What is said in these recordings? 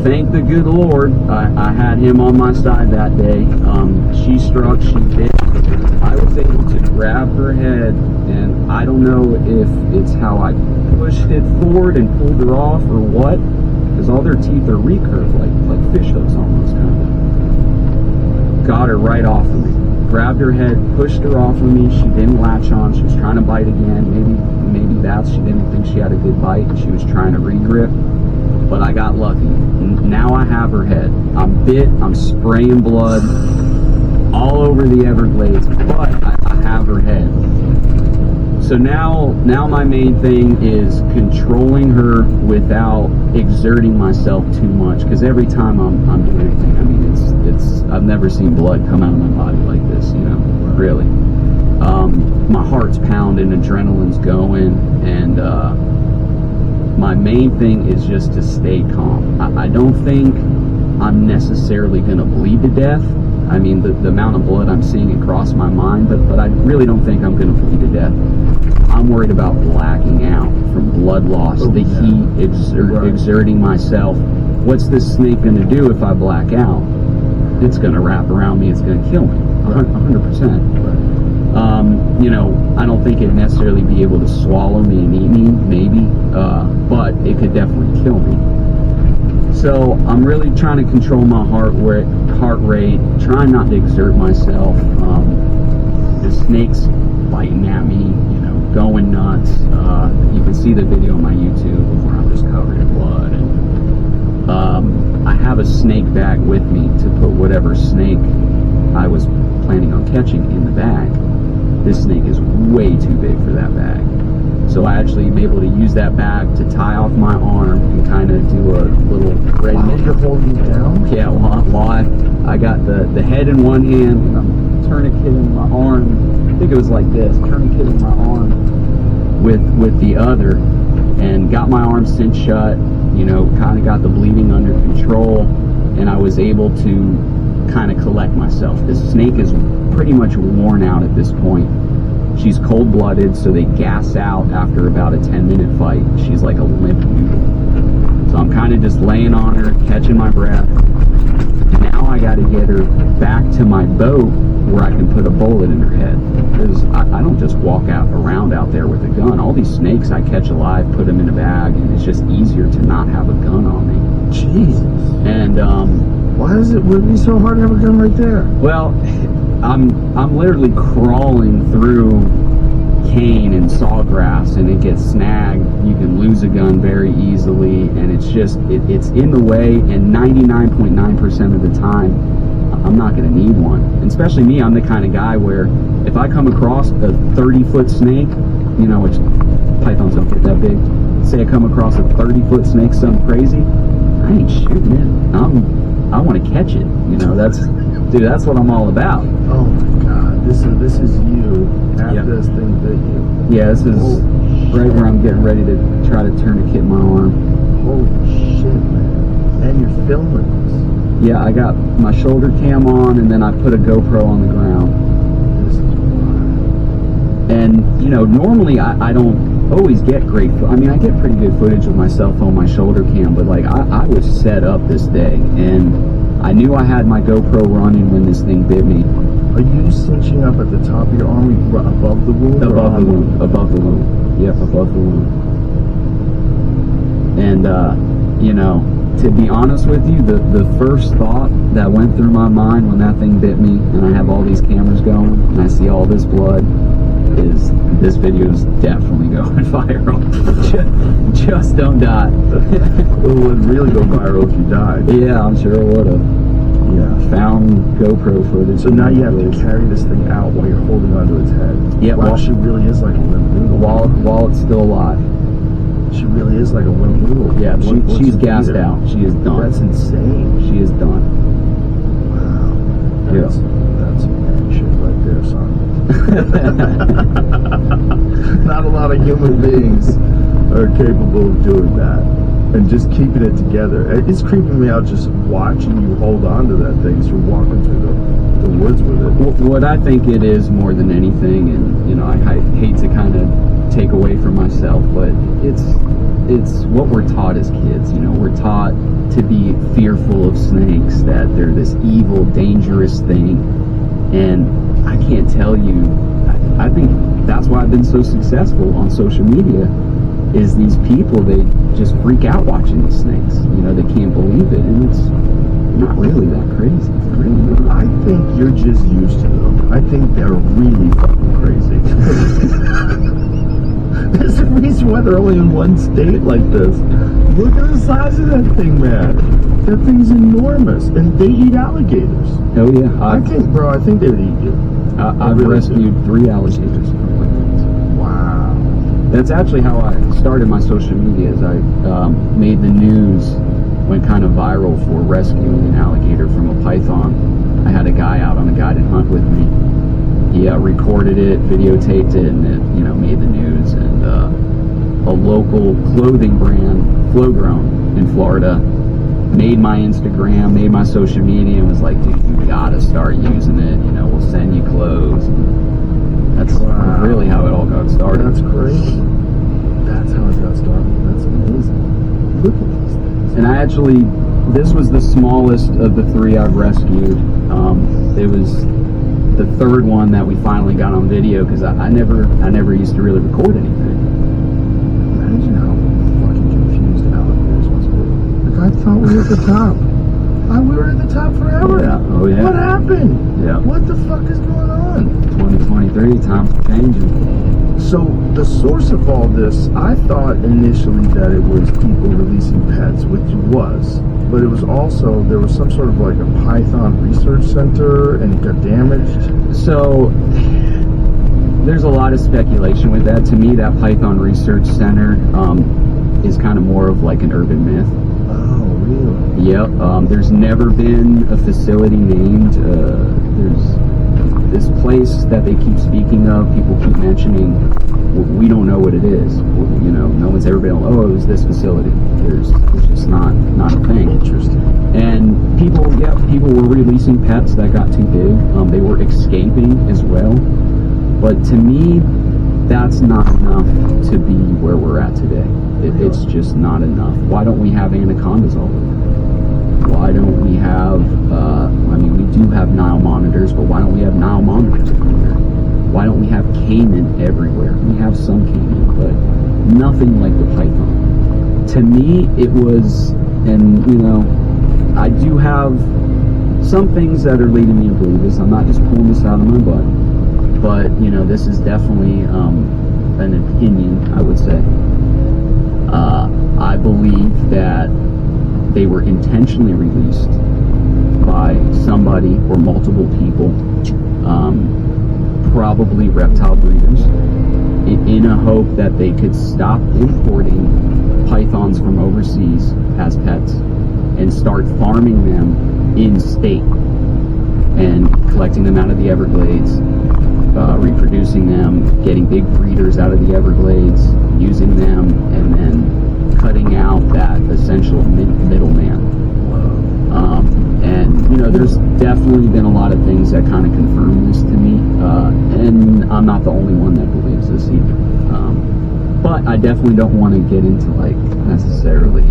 thank the good Lord, I had him on my side that day. She struck, she bit. I was able to grab her head, and I don't know if it's how I pushed it forward and pulled her off or what, because all their teeth are recurved, like fish hooks almost, kind of. Got her right off of me. Grabbed her head, pushed her off of me. She didn't latch on. She was trying to bite again. Maybe that's, she didn't think she had a good bite, and she was trying to re-grip. But I got lucky. Now I have her head. I'm bit. I'm spraying blood all over the Everglades, but I have her head. So now my main thing is controlling her without exerting myself too much. Because every time I'm doing anything, I mean, it's I've never seen blood come out of my body like this. You know, really. My heart's pounding, adrenaline's going, and my main thing is just to stay calm. I don't think I'm necessarily going to bleed to death. I mean, the amount of blood I'm seeing across my mind, but I really don't think I'm going to bleed to death. I'm worried about blacking out from blood loss, the heat, exerting myself. What's this snake going to do if I black out? It's going to wrap around me. It's going to kill me, 100%. You know, I don't think it'd necessarily be able to swallow me and eat me, maybe, but it could definitely kill me. So I'm really trying to control my heart rate, trying not to exert myself. The snake's biting at me, you know, going nuts. You can see the video on my YouTube where I'm just covered in blood. And I have a snake bag with me to put whatever snake I was planning on catching in the bag. This snake is way too big for that bag. So I actually am able to use that bag to tie off my arm and kind of do a little red. While you're holding it down? Yeah, while I got the head in one hand and I'm tourniqueting my arm. I think it was like this, tourniqueting my arm with the other, and got my arm cinched shut, you know, kind of got the bleeding under control, and I was able to kind of collect myself. This snake is pretty much worn out at this point. She's cold-blooded, so they gas out after about a 10-minute fight. She's like a limp noodle. So I'm kind of just laying on her, catching my breath. Now I got to get her back to my boat where I can put a bullet in her head. Because I don't just walk around out there with a gun. All these snakes I catch alive, put them in a bag, and it's just easier to not have a gun on me. Jesus. And why would it be so hard to have a gun right there? Well, I'm literally crawling through cane and sawgrass, and it gets snagged. You can lose a gun very easily, and it's just it's in the way. And 99.9% of the time, I'm not going to need one. And especially me, I'm the kind of guy where if I come across a 30-foot snake, you know, which pythons don't get that big. Say I come across a 30-foot snake, something crazy, I ain't shooting it. I want to catch it. You know, that's what I'm all about. Oh my God, this is you after this thing bit you. Yeah, this is right where I'm getting ready to try to tourniquet my arm. Holy shit, man! And you're filming this. Yeah, I got my shoulder cam on, and then I put a GoPro on the ground. This is wild. And you know, normally I don't always get great. I mean, I get pretty good footage with my cell phone, my shoulder cam, but like I was set up this day, and I knew I had my GoPro running when this thing bit me. Are you cinching up at the top of your arm, above the wound? Above the wound. Above the wound. Yep, above the wound. And you know, to be honest with you, the first thought that went through my mind when that thing bit me, and I have all these cameras going, and I see all this blood, is this video is definitely going viral. just don't die. It would really go viral if you died. Yeah, I'm sure it would have. Yeah, found GoPro footage. So now you have to carry this thing out while you're holding onto its head. Yeah, wow, she really is like a limp noodle. While it's still alive. She really is like a limp noodle. Yeah, she's gassed out. She is done. That's insane. She is done. Wow. That's man shit right there, son. Not a lot of human beings are capable of doing that and just keeping it together. It's creeping me out just watching you hold on to that thing as you're walking through the woods with it. What I think it is more than anything, and you know, I hate to kind of take away from myself, but it's what we're taught as kids. You know, we're taught to be fearful of snakes, that they're this evil, dangerous thing. And I can't tell you, I think that's why I've been so successful on social media, is these people, they just freak out watching these snakes. You know, they can't believe it, and it's not really that crazy. It's really not. I think you're just used to them. I think they're really fucking crazy. There's a reason why they're only in one state like this. Look at the size of that thing, man. That thing's enormous, and they eat alligators. Oh yeah, I think they would eat you. I've really rescued 3 alligators from Peat. Wow. That's actually how I started my social media. Is I made the news, went kind of viral for rescuing an alligator from a python. I had a guy out on a guided hunt with me. He recorded it, videotaped it, and it, you know, made the news. And a local clothing brand, Flowgrown in Florida, made my Instagram, made my social media, and was like, dude, you gotta start using it. You know, we'll send you clothes. And that's really how it all got started. That's crazy. That's how it got started. That's amazing. Look at these things. And I actually, this was the smallest of the 3 I've rescued. It was the 3rd one that we finally got on video, because I never used to really record anything. Imagine how fucking confused alligators must be. Like, I thought we were at the top. We were at the top forever. Yeah. Oh yeah. What happened? Yeah. What the fuck is going on? 2023, times are changing. So the source of all this, I thought initially that it was people releasing pets, which it was, but it was also, there was some sort of like a python research center and it got damaged. So there's a lot of speculation with that. To me, that Python Research Center is kind of more of like an urban myth. Oh, really? Yep. There's never been a facility named. There's this place that they keep speaking of. People keep mentioning. We don't know what it is. You know, no one's ever been. Oh, it was this facility. It's just not a thing. Interesting. And people were releasing pets that got too big. They were escaping as well. But to me, that's not enough to be where we're at today. It's just not enough. Why don't we have anacondas all over? Why don't we have, I mean, we do have Nile monitors, but why don't we have Nile monitors everywhere? Why don't we have caiman everywhere? We have some caiman, but nothing like the python. To me, it was, and you know, I do have some things that are leading me to believe this. I'm not just pulling this out of my butt, but you know, this is definitely an opinion, I would say. I believe that they were intentionally released by somebody or multiple people, probably reptile breeders, in a hope that they could stop importing pythons from overseas as pets and start farming them in state and collecting them out of the Everglades, reproducing them, getting big breeders out of the Everglades, using them, and then cutting out that essential middleman. And you know, there's definitely been a lot of things that kind of confirm this to me, and I'm not the only one that believes this either. But I definitely don't want to get into like necessarily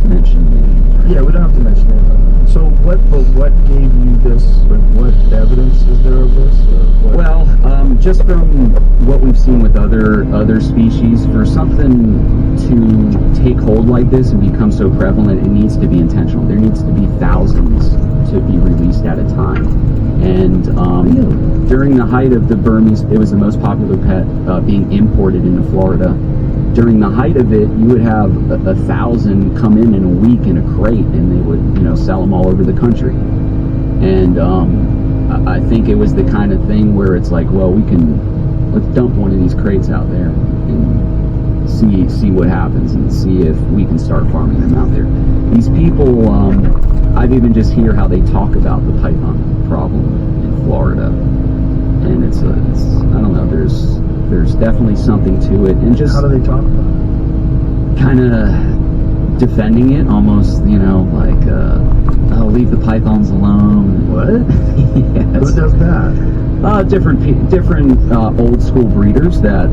mentioning names. Yeah, we don't have to mention it. So what gave you this? Like, what evidence is there of this? Well, just from what we've seen with other species, for something to take hold like this and become so prevalent, it needs to be intentional. There needs to be thousands to be released at a time. And during the height of the Burmese, it was the most popular pet being imported into Florida. During the height of it, you would have 1,000 come in a week in a crate, and they would, you know, sell them all over the country. And I think it was the kind of thing where it's like, well, let's dump one of these crates out there and see what happens, and see if we can start farming them out there. These people, I've even just hear how they talk about the python problem in Florida, and it's I don't know, there's definitely something to it. And just how do they talk about it? Kind of defending it, almost, you know, like, oh, leave the pythons alone. What? Yes. Who does that? Different old school breeders that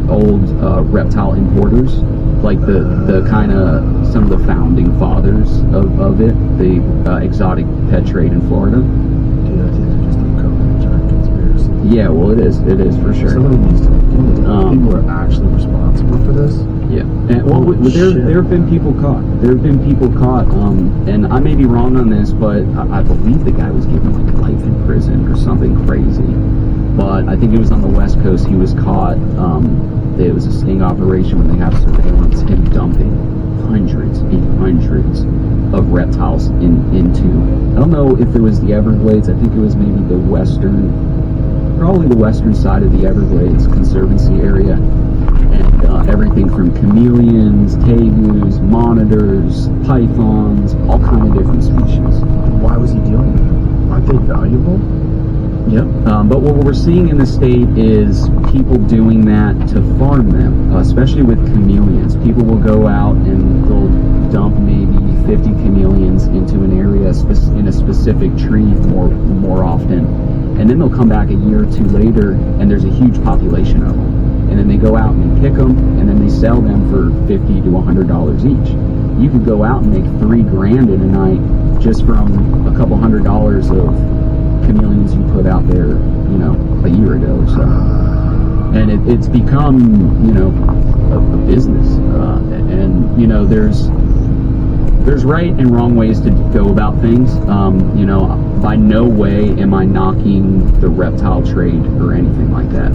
old reptile importers like the kind of some of the founding fathers of it, the exotic pet trade in Florida. Dude, I think they're just uncovering a giant conspiracy. Yeah, well, it is for sure. Somebody needs to do it. People are actually responsible for this. Yeah, and well, there have been people caught. There have been people caught, and I may be wrong on this, but I believe the guy was given like life in prison or something crazy. But I think it was on the West Coast. He was caught. It was a sting operation when they have surveillance, him dumping hundreds and hundreds of reptiles into. I don't know if it was the Everglades. I think it was maybe probably the western side of the Everglades Conservancy area. And everything from chameleons, tegus, monitors, pythons, all kind of different species. Why was he doing that? Aren't they valuable? Yep. But what we're seeing in the state is people doing that to farm them, especially with chameleons. People will go out and they'll dump maybe 50 chameleons into an area in a specific tree more often. And then they'll come back a year or two later and there's a huge population of them. And then they go out and pick them, and then they sell them for $50 to $100 each. You could go out and make $3,000 in a night just from a couple $100 of chameleons you put out there, a year ago or so. And it's become, a business. And there's right and wrong ways to go about things. By no way am I knocking the reptile trade or anything like that.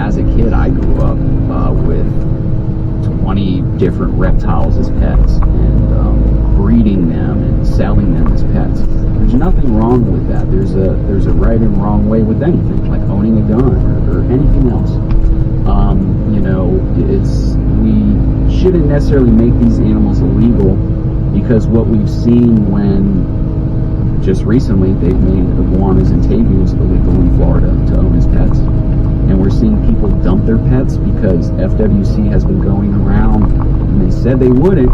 As a kid, I grew up with 20 different reptiles as pets and breeding them and selling them as pets. There's nothing wrong with that. There's a right and wrong way with anything, like owning a gun or anything else. We shouldn't necessarily make these animals illegal, because what we've seen when just recently they've made iguanas and tegus illegal in Florida to own as pets. And we're seeing people dump their pets because FWC has been going around, and they said they wouldn't,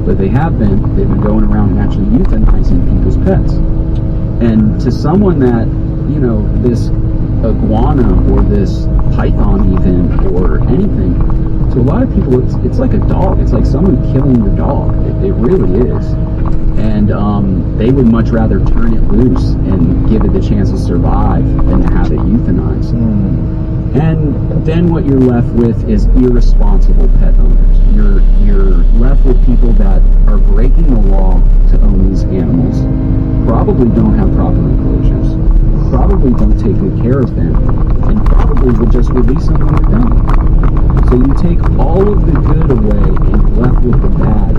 but they've been going around and actually euthanizing people's pets. And to someone that, this iguana or this python even, or anything, to a lot of people it's like a dog. It's like someone killing your dog. It really is. And they would much rather turn it loose and give it the chance to survive than to have it euthanized. And then what you're left with is irresponsible pet owners. You're left with people that are breaking the law to own these animals, probably don't have proper enclosures, probably don't take good care of them, and probably would just release them when they're done. So you take all of the good away and you're left with the bad,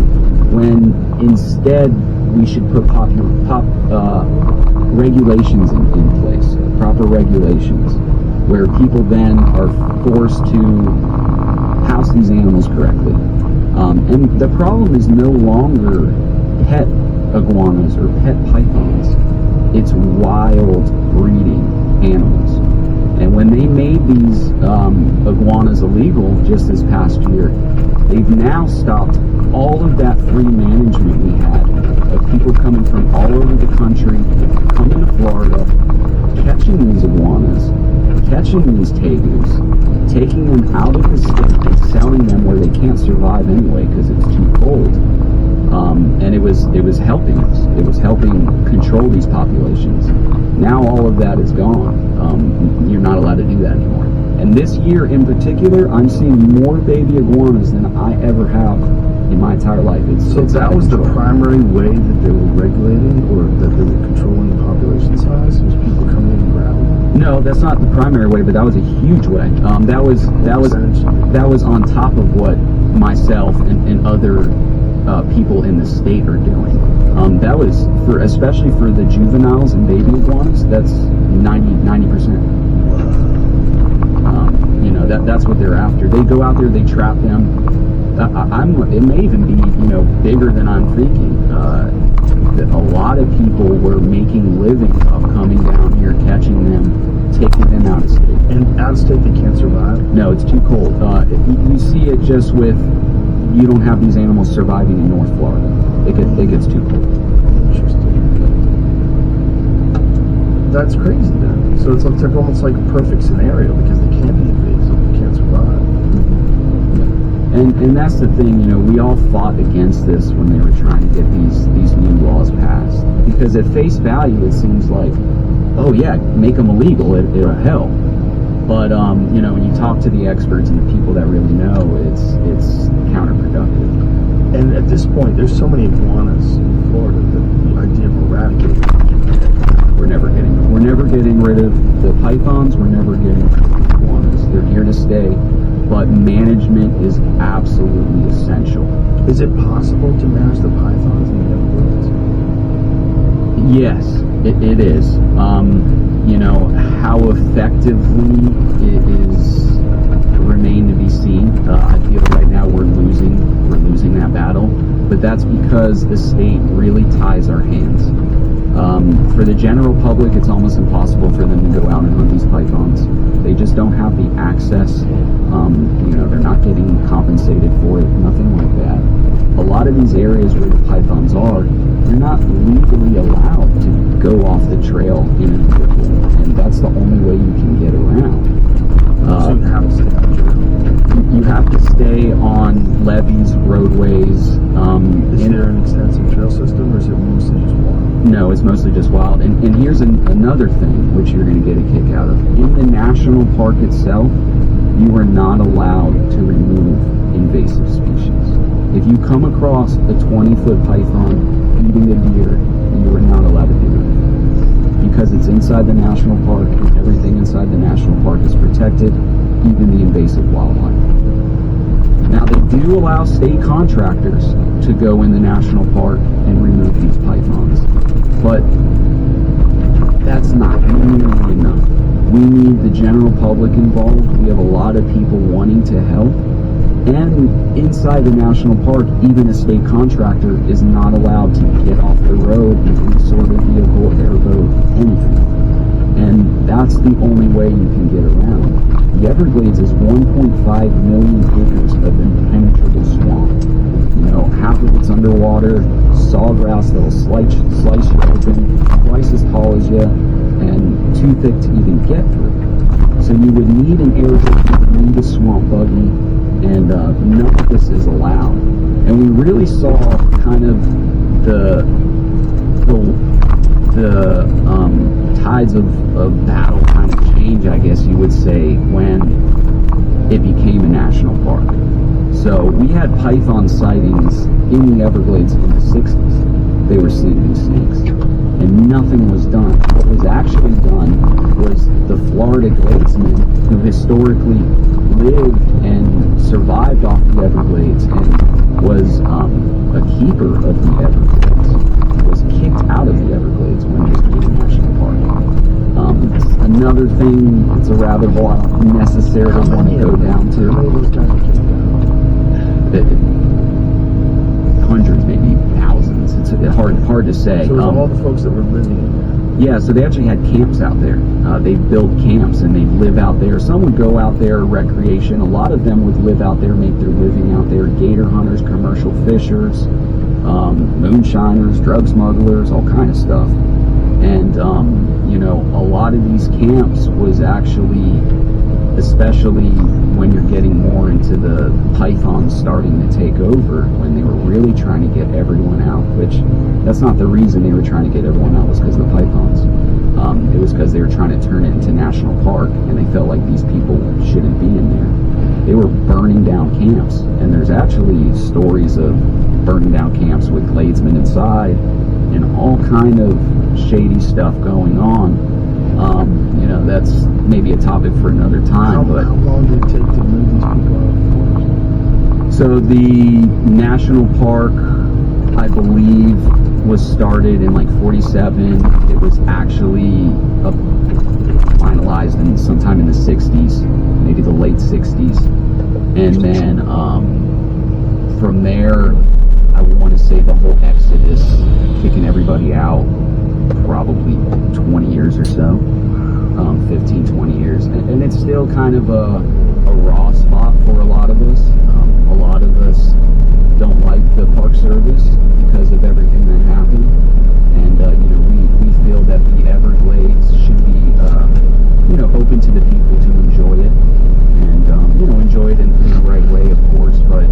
when instead we should put regulations in place, proper regulations, where people then are forced to house these animals correctly. And the problem is no longer pet iguanas or pet pythons. It's wild breeding animals. And when they made these iguanas illegal just this past year, they've now stopped all of that free management we had of people coming from all over the country, coming to Florida, catching these iguanas, catching these tegus, taking them out of the state and selling them where they can't survive anyway because it's too cold. And it was helping us. It was helping control these populations. Now all of that is gone. You're not allowed to do that anymore. And this year in particular, I'm seeing more baby iguanas than I ever have in my entire life. So that was the primary way that they were regulating, or that they were controlling the population size? Was people coming in and grabbing them? No, that's not the primary way, but that was a huge way. That was on top of what myself and other people in the state are doing. That was especially for the juveniles and baby iguanas. That's 90%. That's what they're after. They go out there, they trap them. It may even be bigger than I'm thinking. A lot of people were making livings off coming down here, catching them, taking them out of state. And out of state they can't survive? No, it's too cold. You see it just with, you don't have these animals surviving in North Florida. It gets too cold. Interesting. That's crazy then. So it's almost like a perfect scenario, because they can't be invasive, they can't survive. And that's the thing, you know, we all fought against this when they were trying to get these new laws passed. Because at face value, it seems like, oh yeah, make them illegal, it'll help. But, you know, when you talk to the experts and the people that really know, it's counterproductive. And at this point, there's so many iguanas in Florida that the idea of eradicating We're never getting rid of the pythons. We're never getting rid of the iguanas. They're here to stay, but management is absolutely essential. Is it possible to manage the pythons in the Everglades? Yes, it is. You know, how effectively it is remain to be seen. I feel right now we're losing that battle, but that's because the state really ties our hands. For the general public, it's almost impossible for them to go out and hunt these pythons. They just don't have the access. You know, they're not getting compensated for it, nothing like that. A lot of these areas where the pythons are, they're not legally allowed to go off the trail in a vehicle, and that's the only way you can get around. So you have to stay out there. You have to stay on levees, roadways. Is there an extensive trail system, or is it mostly just wild? No, it's mostly just wild. And here's another thing which you're going to get a kick out of. In the national park itself, you are not allowed to remove invasive species. If you come across a 20-foot python eating a deer, you are not allowed to do it. Because it's inside the national park, and everything inside the national park is protected, even the invasive wildlife. Now, they do allow state contractors to go in the national park and remove these pythons, but that's not nearly enough. We need the general public involved. We have a lot of people wanting to help, and inside the national park, even a state contractor is not allowed to get off the road in any sort of vehicle, airboat, anything. And that's the only way you can get around. The Everglades is 1.5 million acres of impenetrable swamp. You know, half of it's underwater, sawgrass that'll slice you open, twice as tall as you, and too thick to even get through. So you would need an airboat, you would need a swamp buggy, and none of this is allowed. And we really saw kind of the tides of battle kind of change, I guess you would say, when it became a national park. So we had python sightings in the Everglades in the 60s. They were seeing these snakes, and nothing was done. What was actually done was the Florida gladesman, who historically lived and survived off the Everglades and was a keeper of the Everglades, was kicked out of the Everglades when it became a national park. It's another thing, it's a rabbit hole I don't necessarily want to go down to. How many of those guys are kicked out? Hundreds, maybe thousands. It's hard to say. So all the folks that were living in there. Yeah, so they actually had camps out there. They built camps and they'd live out there. Some would go out there recreation. A lot of them would live out there, make their living out there. Gator hunters, commercial fishers, moonshiners, drug smugglers, all kind of stuff. And you know, a lot of these camps was actually, especially when you're getting more into the pythons starting to take over, when they were really trying to get everyone out, which that's not the reason they were trying to get everyone out, was because of the pythons. It was because they were trying to turn it into national park, and they felt like these people shouldn't be in there. They were burning down camps, and there's actually stories of burning down camps with gladesmen inside, and all kind of shady stuff going on. You know, that's maybe a topic for another time. But how long did it take to move these people out of the forest? So the national park, I believe, was started in like 47. It was actually finalized in sometime in the 60s, maybe the late 60s. And then from there, I want to say the whole exodus, kicking everybody out, probably 20 years or so, 15, 20 years. And it's still kind of a raw spot for a lot of us. A lot of us don't like the Park Service because of everything that happened. And, you know, we feel that the Everglades should be, you know, open to the people to enjoy it. And, you know, enjoy it in the right way, of course. But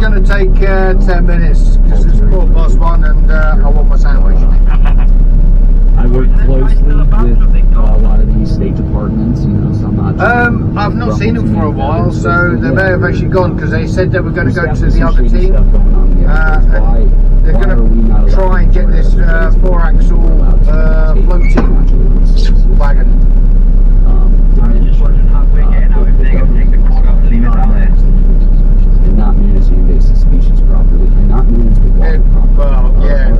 going to take 10 minutes because it's 1:15 and I want my sandwich. I work closely with a lot of these state departments, you know, so I'm not. I've not seen them for a while, so they may have actually gone because they said they were going to go to the other team. They're going to try and get this 4-axle floating wagon. And not manage the invasive species properly, and not manage the water properly. Well, yeah,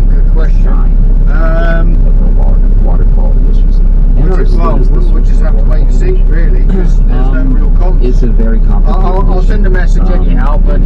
good question. Water quality issues. We'll just have to wait and see, really, because there's no real comms. It's a very complicated I'll send a message anyhow, but